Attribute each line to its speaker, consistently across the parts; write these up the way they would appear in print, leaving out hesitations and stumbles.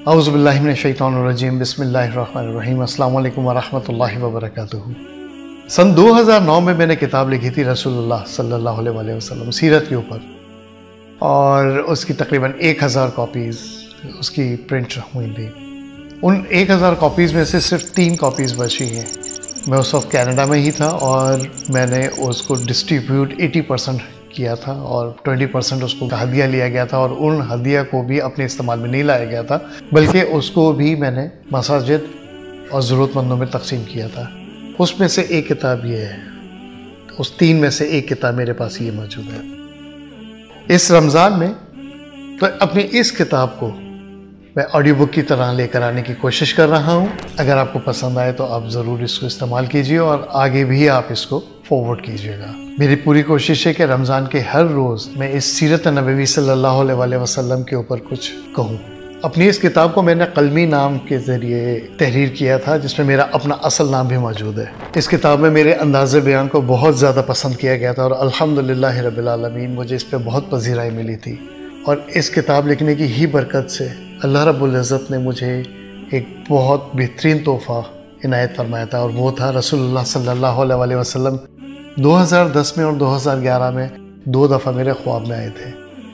Speaker 1: औज़ुबिल्लाहि मिनश्शैतानिर्रजीम बिस्मिल्लाहिर्रहमानिर्रहीम अस्सलामु अलैकुम वरहमतुल्लाहि वबरकातुहू। सन 2009 में मैंने किताब लिखी थी रसूलुल्लाह सल्लल्लाहु अलैहि वसल्लम सीरत के ऊपर, और उसकी तकरीबन 1000 कॉपीज़ उसकी प्रिंट हुई थी। उन 1000 कॉपीज़ में से सिर्फ 3 कॉपीज़ बची हैं। मैं उस वक्त कनाडा में ही था और मैंने उसको डिस्ट्रीब्यूट 80% किया था और 20% उसको हदिया लिया गया था, और उन हदिया को भी अपने इस्तेमाल में नहीं लाया गया था, बल्कि उसको भी मैंने मसाजिद और ज़रूरतमंदों में तकसीम किया था। उसमें से एक किताब ये है, उस 3 में से एक किताब मेरे पास ये मौजूद है। इस रमज़ान में तो अपनी इस किताब को मैं ऑडियो बुक की तरह लेकर आने की कोशिश कर रहा हूँ। अगर आपको पसंद आए तो आप ज़रूर इसको इस्तेमाल कीजिए और आगे भी आप इसको फॉरवर्ड कीजिएगा। मेरी पूरी कोशिश है कि रमज़ान के हर रोज़ मैं इस सीरत नबवी सल्लल्लाहु अलैहि वसल्लम के ऊपर कुछ कहूँ। अपनी इस किताब को मैंने कलमी नाम के ज़रिए तहरीर किया था, जिसमें मेरा अपना असल नाम भी मौजूद है। इस किताब में मेरे अंदाज़े बयान को बहुत ज़्यादा पसंद किया गया था और अल्हम्दुलिल्लाह रब्बिल आलमीन मुझे इस पर बहुत पज़ीराई मिली थी। और इस किताब लिखने की ही बरकत से अल्लाह रब्बुल इज़्ज़त ने मुझे एक बहुत बेहतरीन तोहफ़ा इनायत फरमाया था, और वो था रसूलुल्लाह सल्लल्लाहु अलैहि वसल्लम 2010 में और 2011 में 2 दफ़ा मेरे ख्वाब में आए थे।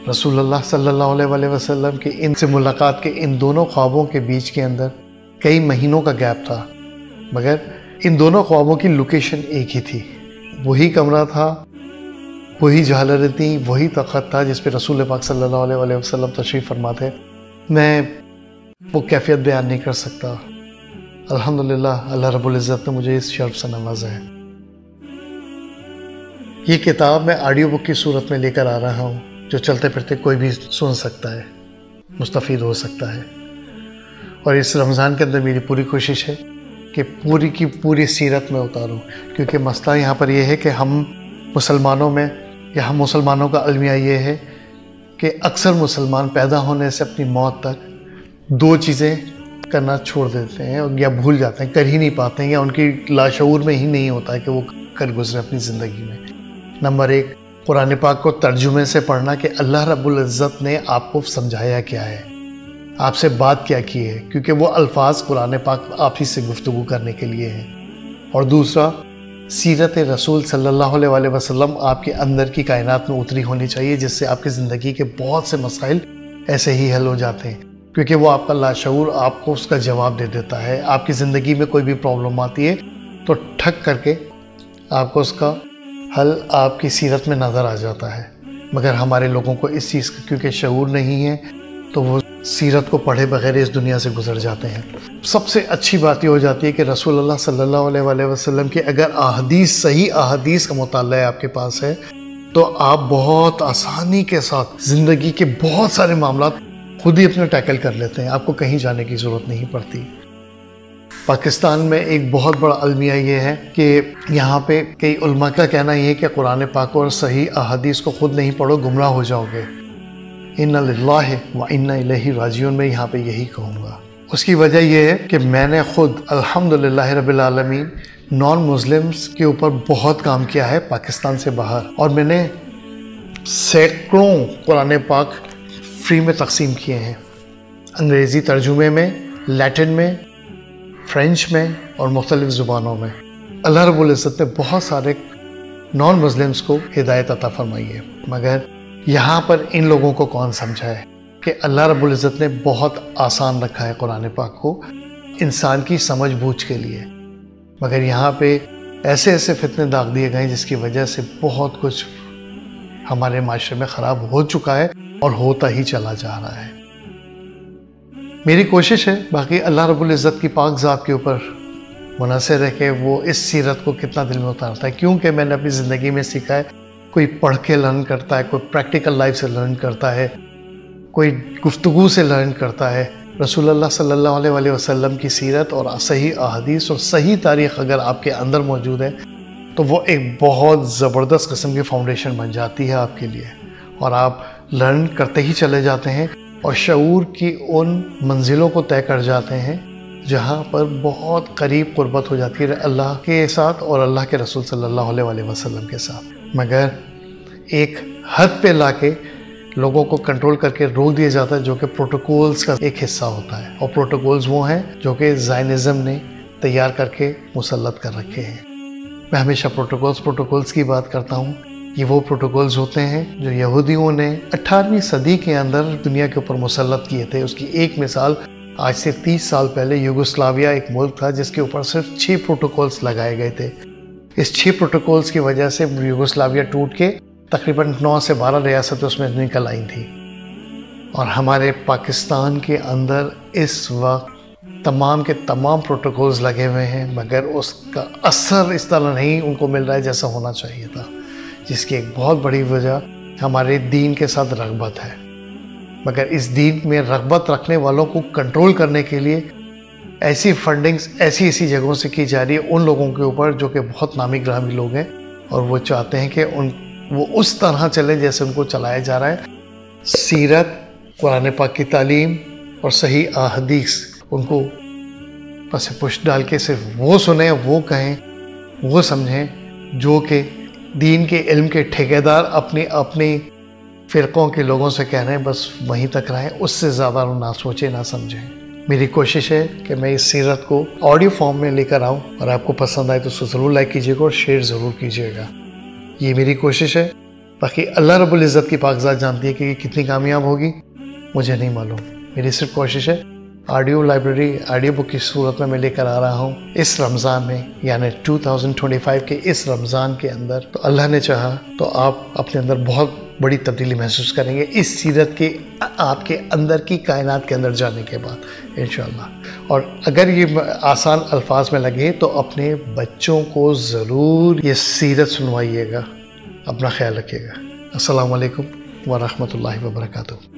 Speaker 1: रसूलुल्लाह सल्लल्लाहु अलैहि वसल्लम की इनसे मुलाकात के इन दोनों ख्वाबों के बीच के अंदर कई महीनों का गैप था, मगर इन दोनों ख्वाबों की लोकेशन एक ही थी। वही कमरा था, वही झालरें थी, वही तख़्त था जिस पे रसूल पाक सल्लल्लाहु अलैहि वसल्लम तशरीफ़ फरमा थे। मैं वो कैफियत बयान नहीं कर सकता। अल्हम्दुलिल्लाह अल्लाह रब्बुल इज़्ज़त ने मुझे इस शर्फ से नवाजा है। ये किताब मैं ऑडियो बुक की सूरत में लेकर आ रहा हूँ, जो चलते फिरते कोई भी सुन सकता है, मुस्तफ़ीद हो सकता है। और इस रमज़ान के अंदर मेरी पूरी कोशिश है कि पूरी की पूरी सीरत में उतारूँ, क्योंकि मसला यहाँ पर यह है कि हम मुसलमानों में, या हम मुसलमानों का अलमिया ये है कि अक्सर मुसलमान पैदा होने से अपनी मौत तक 2 चीज़ें करना छोड़ देते हैं या भूल जाते हैं, कर ही नहीं पाते हैं, या उनकी लाशऊर में ही नहीं होता है कि वो कर गुजरे अपनी ज़िंदगी में। नंबर 1, कुरान पाक को तर्जुमे से पढ़ना कि अल्लाह रब्बुल इज़्ज़त ने आपको समझाया क्या है, आपसे बात क्या की है, क्योंकि वो अल्फाज कुरान पाक आप ही से गुफ्तगू करने के लिए हैं। और दूसरा, सीरत रसूल सल्लल्लाहु अलैहि वसल्लम आपके अंदर की कायनात में उतरी होनी चाहिए, जिससे आपकी ज़िंदगी के बहुत से मसाइल ऐसे ही हल हो जाते हैं, क्योंकि वो आपका लाशऊर आपको उसका जवाब दे देता है। आपकी ज़िंदगी में कोई भी प्रॉब्लम आती है तो ठक करके आपको उसका हल आपकी सीरत में नज़र आ जाता है। मगर हमारे लोगों को इस चीज़ का क्योंकि शऊर नहीं है, तो वो सीरत को पढ़े बगैर इस दुनिया से गुजर जाते हैं। सबसे अच्छी बात ये हो जाती है कि रसूलुल्लाह सल्लल्लाहु अलैहि वसल्लम की अगर अहादीस, सही अहादीस का मुताला आपके पास है, तो आप बहुत आसानी के साथ ज़िंदगी के बहुत सारे मामला खुद ही अपने टैकल कर लेते हैं। आपको कहीं जाने की ज़रूरत नहीं पड़ती। पाकिस्तान में एक बहुत बड़ा अलमिया ये है कि यहाँ पे कई उलमा का कहना ये है कि कुरान पाक और सही अहादीस को खुद नहीं पढ़ो, गुमराह हो जाओगे। इन्ना लिल्लाहि व इन्ना इलैहि राजिऊन में यहाँ पे यही कहूँगा। उसकी वजह यह है कि मैंने खुद अल्हम्दुलिल्लाह रब्बिल आलमीन नॉन मुस्लिम्स के ऊपर बहुत काम किया है पाकिस्तान से बाहर, और मैंने सैकड़ों कुरान पाक फ्री में तकसीम किए हैं, अंग्रेज़ी तर्जुमे में, लैटिन में, फ्रेंच में और मुख्तलिफ़ ज़ुबानों में। अल्लाह रब्बुल इज़्ज़त ने बहुत सारे नॉन मुस्लिम्स को हिदायत अता फरमाई है, मगर यहाँ पर इन लोगों को कौन समझाए कि अल्लाह रब्बुल इज़्ज़त ने बहुत आसान रखा है कुरान पाक को इंसान की समझ बूझ के लिए। मगर यहाँ पे ऐसे ऐसे फितने दाग दिए गए जिसकी वजह से बहुत कुछ हमारे माशरे में ख़राब हो चुका है और होता ही चला जा रहा है। मेरी कोशिश है, बाकी अल्लाह रब्बुल इज़्ज़त की पाक ज़ात के ऊपर मुनहसर है कि वो इस सीरत को कितना दिल में उतारता है। क्योंकि मैंने अपनी ज़िंदगी में सीखा है, कोई पढ़ के लर्न करता है, कोई प्रैक्टिकल लाइफ से लर्न करता है, कोई गुफ्तगू से लर्न करता है। रसूलुल्लाह सल्लल्लाहु अलैहि वसल्लम की सीरत और सही अहादीस और सही तारीख़ अगर आपके अंदर मौजूद है, तो वो एक बहुत ज़बरदस्त किस्म की फाउंडेशन बन जाती है आपके लिए, और आप लर्न करते ही चले जाते हैं और शऊर की उन मंजिलों को तय कर जाते हैं जहाँ पर बहुत करीब कुर्बत हो जाती है अल्लाह के साथ और अल्लाह के रसूल सल्लल्लाहु अलैहि वसल्लम के साथ। मगर एक हद पे लाके लोगों को कंट्रोल करके रोक दिया जाता है, जो कि प्रोटोकॉल्स का एक हिस्सा होता है। और प्रोटोकॉल्स वो हैं जो कि ज़ायनिज़्म ने तैयार करके मुसल्लत कर रखे हैं। मैं हमेशा प्रोटोकॉल्स की बात करता हूँ। ये वो प्रोटोकॉल्स होते हैं जो यहूदियों ने 18वीं सदी के अंदर दुनिया के ऊपर मुसल्लत किए थे। उसकी एक मिसाल आज से 30 साल पहले यूगोस्लाविया एक मुल्क था जिसके ऊपर सिर्फ 6 प्रोटोकॉल्स लगाए गए थे। इस 6 प्रोटोकॉल्स की वजह से यूगोस्लाविया टूट के तकरीबन 9 से 12 रियासतें उसमें निकल आई थी। और हमारे पाकिस्तान के अंदर इस वक्त तमाम के तमाम प्रोटोकॉल्स लगे हुए हैं, मगर उसका असर इस तरह नहीं उनको मिल रहा है जैसा होना चाहिए था, जिसकी एक बहुत बड़ी वजह हमारे दीन के साथ रग़बत है। मगर इस दीन में रग़बत रखने वालों को कंट्रोल करने के लिए ऐसी फंडिंग्स ऐसी जगहों से की जा रही है उन लोगों के ऊपर जो कि बहुत नामी ग्रामी लोग हैं, और वो चाहते हैं कि वो उस तरह चले जैसे उनको चलाया जा रहा है। सीरत, कुरान पाक की तालीम और सही अहदीस उनको बस पुश डाल के सिर्फ वो सुने, वो कहें, वो समझें जो कि दीन के इल्म के ठेकेदार अपनी फ़िरक़ों के लोगों से कह रहे हैं, बस वहीं तक रहें, उससे ज़्यादा ना सोचें ना समझें। मेरी कोशिश है कि मैं इस सीरत को ऑडियो फॉर्म में लेकर आऊँ, और आपको पसंद आए तो उसको ज़रूर लाइक कीजिएगा और शेयर ज़रूर कीजिएगा। ये मेरी कोशिश है। बाकी अल्लाह रब्बुल इज़्ज़त की पाकज़ात जानती है कि ये कितनी कामयाब होगी, मुझे नहीं मालूम। मेरी सिर्फ कोशिश है ऑडियो लाइब्रेरी, ऑडियो बुक की सूरत में मैं लेकर आ रहा हूँ इस रमज़ान में, यानी 2025 के इस रमज़ान के अंदर। तो अल्लाह ने चाहा तो आप अपने अंदर बहुत बड़ी तब्दीली महसूस करेंगे इस सीरत के आपके अंदर की कायनात के अंदर जाने के बाद इंशाअल्लाह। और अगर ये आसान अल्फाज में लगे तो अपने बच्चों को ज़रूर ये सीरत सुनवाइएगा। अपना ख्याल रखिएगा। अस्सलामु अलैकुम व रहमतुल्लाहि व बरकातुहू।